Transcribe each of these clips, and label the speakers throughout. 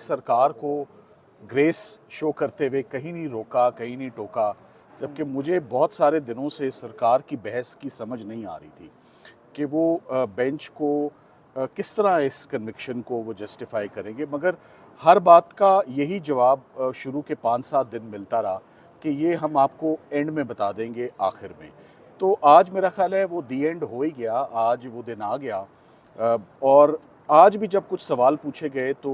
Speaker 1: सरकार को grace show करते हुए कहीं नहीं रोका, कहीं नहीं टोका, जबकि मुझे बहुत सारे दिनों से सरकार की बहस की समझ नहीं आ रही थी कि वो बेंच को किस तरह इस कन्विक्शन को वो जस्टिफाई करेंगे। मगर हर बात का यही जवाब शुरू के 5-7 दिन मिलता रहा कि ये हम आपको एंड में बता देंगे आखिर में। तो आज मेरा ख़्याल है वो दी एंड हो ही गया, आज वो दिन आ गया। और आज भी जब कुछ सवाल पूछे गए तो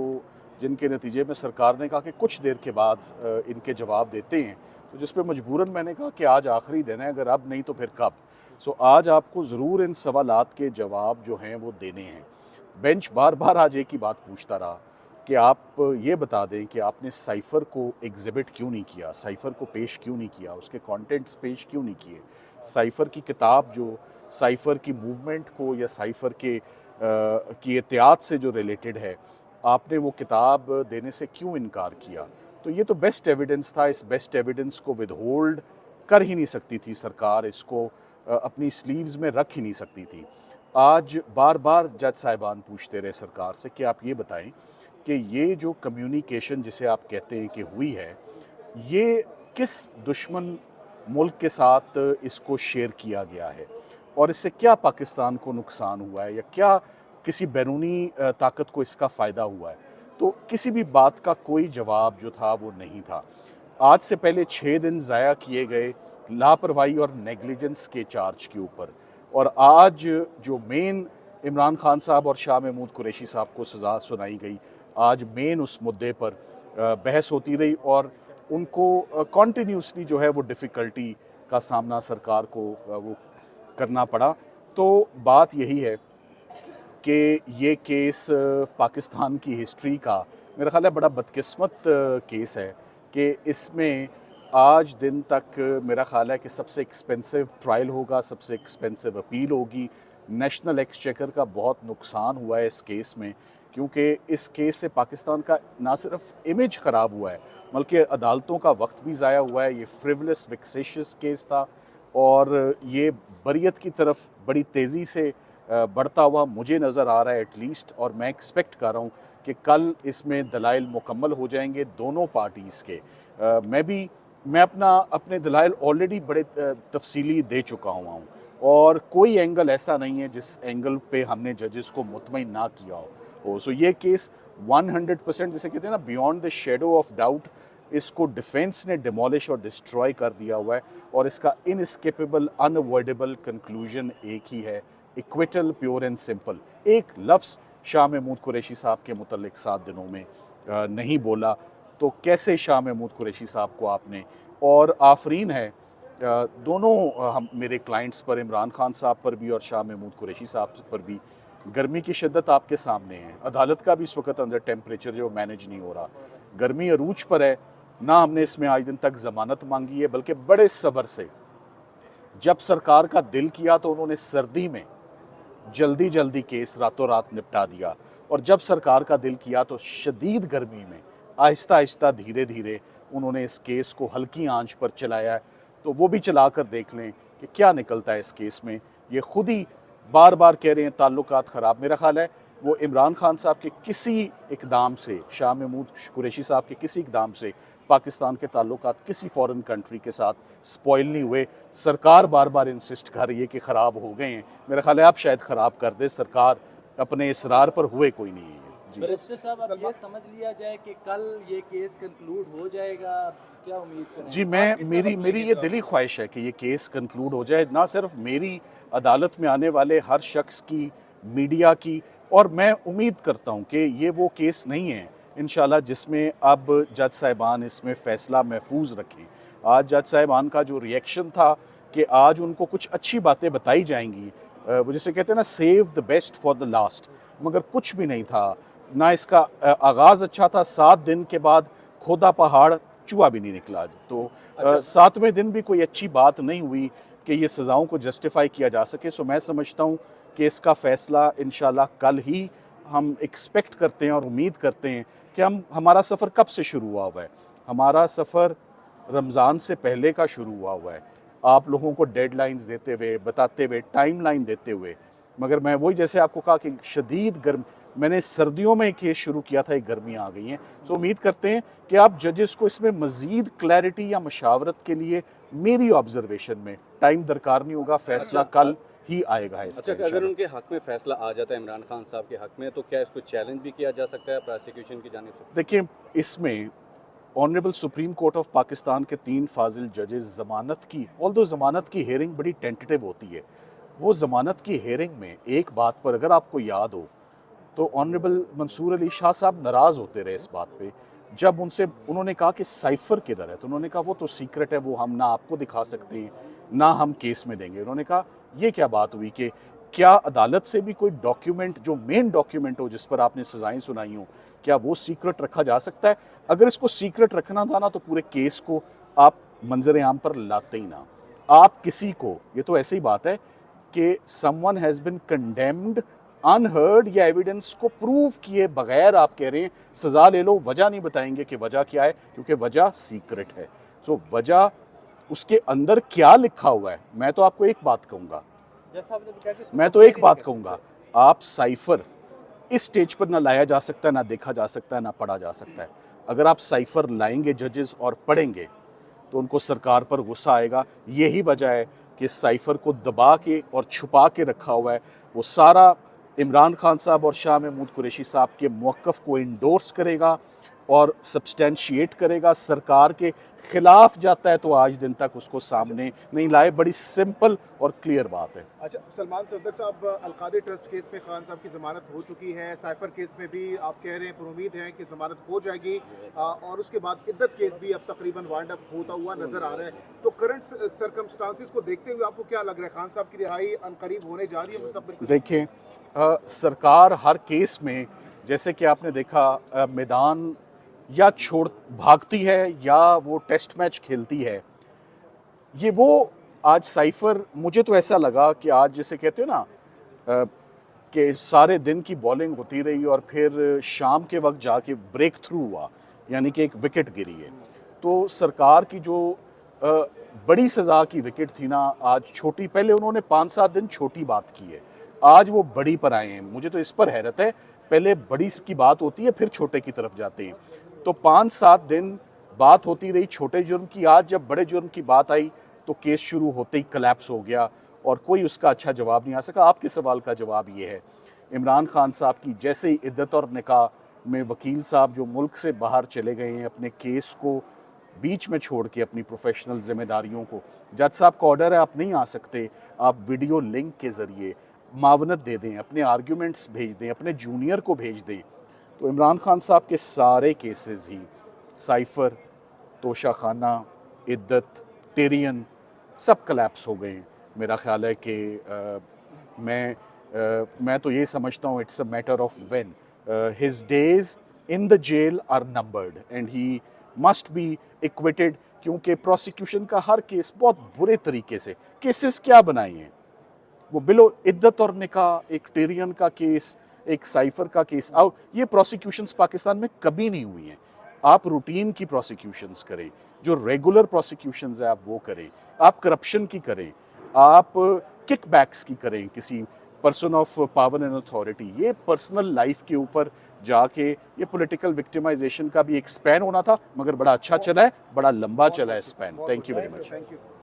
Speaker 1: जिनके नतीजे में सरकार ने कहा कि कुछ देर के बाद इनके जवाब देते हैं, तो जिस पे मजबूरन मैंने कहा कि आज आखिरी दिन है, अगर अब नहीं तो फिर कब। सो आज आपको ज़रूर इन सवालात के जवाब जो हैं वो देने हैं। बेंच बार बार आज एक ही बात पूछता रहा कि आप ये बता दें कि आपने साइफ़र को एग्ज़िबिट क्यों नहीं किया, साइफ़र को पेश क्यों नहीं किया, उसके कंटेंट्स पेश क्यों नहीं किए। साइफ़र की किताब जो साइफ़र की मूवमेंट को या साइफ़र के की एहतियात से जो रिलेटेड है, आपने वो किताब देने से क्यों इनकार किया। तो ये तो बेस्ट एविडेंस था, इस बेस्ट एविडेंस को विदहोल्ड कर ही नहीं सकती थी सरकार, इसको अपनी स्लीव्स में रख ही नहीं सकती थी। आज बार बार जज साहिबान पूछते रहे सरकार से कि आप ये बताएं कि ये जो कम्युनिकेशन जिसे आप कहते हैं कि हुई है, ये किस दुश्मन मुल्क के साथ इसको शेयर किया गया है और इससे क्या पाकिस्तान को नुकसान हुआ है या क्या किसी बैरूनी ताकत को इसका फ़ायदा हुआ है। तो किसी भी बात का कोई जवाब जो था वो नहीं था। आज से पहले 6 दिन ज़ाया किए गए लापरवाही और नेग्लिजेंस के चार्ज के ऊपर, और आज जो मेन इमरान खान साहब और शाह महमूद कुरैशी साहब को सज़ा सुनाई गई, आज मेन उस मुद्दे पर बहस होती रही और उनको कॉन्टीन्यूसली जो है वो डिफ़िकल्टी का सामना सरकार को वो करना पड़ा। तो बात यही है कि ये केस पाकिस्तान की हिस्ट्री का मेरा ख़्याल है बड़ा बदकिस्मत केस है कि इसमें आज दिन तक मेरा ख़्याल है कि सबसे एक्सपेंसिव ट्रायल होगा, सबसे एक्सपेंसिव अपील होगी। नेशनल एक्सचेकर का बहुत नुकसान हुआ है इस केस में, क्योंकि इस केस से पाकिस्तान का ना सिर्फ इमेज ख़राब हुआ है बल्कि अदालतों का वक्त भी ज़ाया हुआ है। ये फ्रिवलेस विक्सेशियस केस था और ये बरियत की तरफ बड़ी तेज़ी से बढ़ता हुआ मुझे नज़र आ रहा है एटलीस्ट, और मैं एक्सपेक्ट कर रहा हूँ कि कल इसमें दलाइल मुकम्मल हो जाएंगे दोनों पार्टीज़ के। मैं अपने दलाइल ऑलरेडी बड़े तफसीली दे चुका हुआ हूँ और कोई एंगल ऐसा नहीं है जिस एंगल पे हमने जजेस को मुतमईन ना किया हो। सो ये केस 100% जिसे कहते हैं ना beyond the shadow of doubt, इसको डिफेंस ने डिमोलिश और डिस्ट्रॉय कर दिया हुआ है और इसका इनएस्केपेबल अनअवॉइडेबल कंक्लूजन एक ही है, इक्विटल, प्योर एंड सिंपल। एक लफ्ज़ शाह महमूद कुरैशी साहब के मुतल्लिक 7 दिनों में नहीं बोला, तो कैसे शाह महमूद कुरैशी साहब को आपने, और आफरीन है दोनों हम मेरे क्लाइंट्स पर, इमरान खान साहब पर भी और शाह महमूद कुरैशी साहब पर भी, गर्मी की शिद्दत आपके सामने है। अदालत का भी इस वक्त अंदर टेम्परेचर जो मैनेज नहीं हो रहा, गर्मी अरूज पर है। ना हमने इसमें आज दिन तक ज़मानत मांगी है, बल्कि बड़े सब्र से जब सरकार का दिल किया तो उन्होंने सर्दी में जल्दी जल्दी केस रातों रात निपटा दिया, और जब सरकार का दिल किया तो शदीद गर्मी में आहिस्ता आहिस्ता धीरे धीरे उन्होंने इस केस को हल्की आंच पर चलाया है। तो वो भी चला कर देख लें कि क्या निकलता है इस केस में। ये खुद ही बार बार कह रहे हैं ताल्लुकात ख़राब। मेरा ख्याल है वो इमरान खान साहब के किसी इकदाम से, शाह महमूद कुरैशी साहब के किसी इकदाम से पाकिस्तान के ताल्लुकात किसी फॉरेन कंट्री के साथ स्पॉइल नहीं हुए। सरकार बार बार इंसिस्ट कर रही है कि ख़राब हो गए हैं। मेरा ख्याल है आप शायद ख़राब कर दे, सरकार अपने इसरार पर हुए कोई नहीं है।
Speaker 2: बैरिस्टर साहब, अब ये समझ लिया जाए कि कल ये केस कंक्लूड हो जाएगा, क्या उम्मीद करें?
Speaker 1: जी, मेरी ये दिली ख्वाहिश है कि ये केस कंक्लूड हो जाए, ना सिर्फ मेरी, अदालत में आने वाले हर शख्स की, मीडिया की, और मैं उम्मीद करता हूँ कि ये वो केस नहीं है इंशाल्लाह जिसमें अब जज साहिबान इसमें फ़ैसला महफूज रखें। आज जज साहिबान का जो रिएक्शन था कि आज उनको कुछ अच्छी बातें बताई जाएंगी, वो जिसे कहते हैं ना save the best for the last, मगर कुछ भी नहीं था। ना इसका आगाज़ अच्छा था, 7 दिन के बाद खोदा पहाड़ चूहा भी नहीं निकला। तो 7वें दिन भी कोई अच्छी बात नहीं हुई कि ये सज़ाओं को जस्टिफाई किया जा सके। सो मैं समझता हूँ कि इसका फ़ैसला इंशाल्लाह कल ही हम एक्सपेक्ट करते हैं और उम्मीद करते हैं कि हमारा सफ़र कब से शुरू हुआ है। हमारा सफ़र रमज़ान से पहले का शुरू हुआ है, आप लोगों को डेडलाइंस देते हुए, बताते हुए, टाइमलाइन देते हुए। मगर मैं वही जैसे आपको कहा कि शदीद गर्म, मैंने सर्दियों में केस शुरू किया था, एक गर्मियाँ आ गई हैं। सो उम्मीद करते हैं कि आप जजेस को इसमें मज़ीद क्लैरिटी या मशावरत के लिए मेरी ऑब्जर्वेशन में टाइम दरकार नहीं होगा, फैसला कल ही आएगा है इसका।
Speaker 3: अच्छा, अगर उनके हक में फैसला आ जाता है इमरान खान साहब के हक में, तो क्या इसको चैलेंज भी किया जा सकता है प्रोसिक्यूशन की जानिब से?
Speaker 1: देखिए, इसमें honourable supreme court of Pakistan के 3 फाजिल जजेस ज़मानत की, ऑल्दो ज़मानत की हेयरिंग बड़ी टेंटेटिव होती है, वो ज़मानत की हेयरिंग में एक बात पर अगर आपको याद हो तो ऑनरेबल मंसूर अली शाह साहब नाराज़ होते रहे इस बात पे, जब उन्होंने कहा कि साइफ़र किधर है, तो उन्होंने कहा वो तो सीक्रेट है, वो हम ना आपको दिखा सकते हैं ना हम केस में देंगे। उन्होंने कहा ये क्या बात हुई कि क्या अदालत से भी कोई डॉक्यूमेंट, जो मेन डॉक्यूमेंट हो जिस पर आपने सज़ाएं सुनाई हो, क्या वो सीक्रेट रखा जा सकता है? अगर इसको सीक्रेट रखना था ना तो पूरे केस को आप मंजर आम पर लाते ही ना। आप किसी को, ये तो ऐसी ही बात है कि someone has been condemned unheard या एविडेंस को प्रूव किए बगैर आप कह रहे हैं सज़ा ले लो, वजह नहीं बताएंगे कि वजह क्या है, क्योंकि वजह सीक्रेट है। सो वजह उसके अंदर क्या लिखा हुआ है, मैं तो आपको एक बात कहूँगा, आप साइफ़र इस स्टेज पर ना लाया जा सकता है, ना देखा जा सकता है, ना पढ़ा जा सकता है। अगर आप साइफ़र लाएंगे जजेस और पढ़ेंगे तो उनको सरकार पर गुस्सा आएगा। यही वजह है कि साइफ़र को दबा के और छुपा के रखा हुआ है। वो सारा इमरान खान साहब और शाह महमूद कुरैशी साहब के मौक़िफ़ को इंडोर्स करेगा और सब्सटेंशिएट करेगा, सरकार के खिलाफ जाता है तो आज दिन तक उसको सामने नहीं लाए। बड़ी सिंपल और क्लियर बात है।
Speaker 4: अच्छा, सलमान सफदर साहब, अलकादर ट्रस्ट केस में खान साहब की ज़मानत हो चुकी है, साइफर केस में भी आप कह रहे हैं पर उम्मीद है कि ज़मानत हो जाएगी, और उसके बाद इद्दत केस भी अब तकरीबन वाइंड अप होता हुआ नज़र आ रहा है। तो करंट सर्कमस्टांसिस को देखते हुए आपको क्या लग रहा है, खान साहब की रिहाई अनकरीब होने जा रही है मुस्तक़बिल?
Speaker 1: देखिए, सरकार हर केस में, जैसे कि आपने देखा, मैदान या छोड़ भागती है या वो टेस्ट मैच खेलती है। ये वो आज साइफ़र, मुझे तो ऐसा लगा कि आज जैसे कहते हो ना कि सारे दिन की बॉलिंग होती रही और फिर शाम के वक्त जाके ब्रेक थ्रू हुआ, यानी कि एक विकेट गिरी है। तो सरकार की जो बड़ी सज़ा की विकेट थी ना, आज छोटी, पहले उन्होंने 5-7 दिन छोटी बात की है, आज वो बड़ी पर आए हैं। मुझे तो इस पर हैरत है, पहले बड़ी की बात होती है फिर छोटे की तरफ जाते हैं। तो 5-7 दिन बात होती रही छोटे जुर्म की, आज जब बड़े जुर्म की बात आई तो केस शुरू होते ही कलैप्स हो गया और कोई उसका अच्छा जवाब नहीं आ सका। आपके सवाल का जवाब ये है, इमरान खान साहब की जैसे ही इद्दत और निकाह में वकील साहब जो मुल्क से बाहर चले गए हैं, अपने केस को बीच में छोड़ के अपनी प्रोफेशनल जिम्मेदारियों को, जज साहब का ऑर्डर है आप नहीं आ सकते, आप वीडियो लिंक के ज़रिए मावनत दे दें, अपने आर्ग्यूमेंट्स भेज दें, अपने जूनियर को भेज दें। तो इमरान खान साहब के सारे केसेस ही, साइफ़र, तोशाखाना, इद्दत, टेरियन, सब कलैप्स हो गए। मेरा ख्याल है कि मैं तो ये समझता हूँ it's a matter of when his days in the jail are numbered and he must be acquitted, क्योंकि प्रोसिक्यूशन का हर केस बहुत बुरे तरीके से, केसेस क्या बनाए हैं वो, बिलो इद्दत और निकाह, एक टेरियन का केस, एक साइफ़र का केस, आउट, ये प्रोसिक्यूशंस पाकिस्तान में कभी नहीं हुई हैं। आप रूटीन की प्रोसिक्यूशंस करें, जो रेगुलर प्रोसिक्यूशंस है आप वो करें, आप करप्शन की करें, आप किकबैक्स की करें, किसी person of power and authority, ये पर्सनल लाइफ के ऊपर जाके ये पॉलिटिकल विक्टिमाइजेशन का भी एक स्पैन होना था, मगर बड़ा अच्छा चला है, बड़ा लंबा चला है span. Thank you very much.
Speaker 4: Thank you.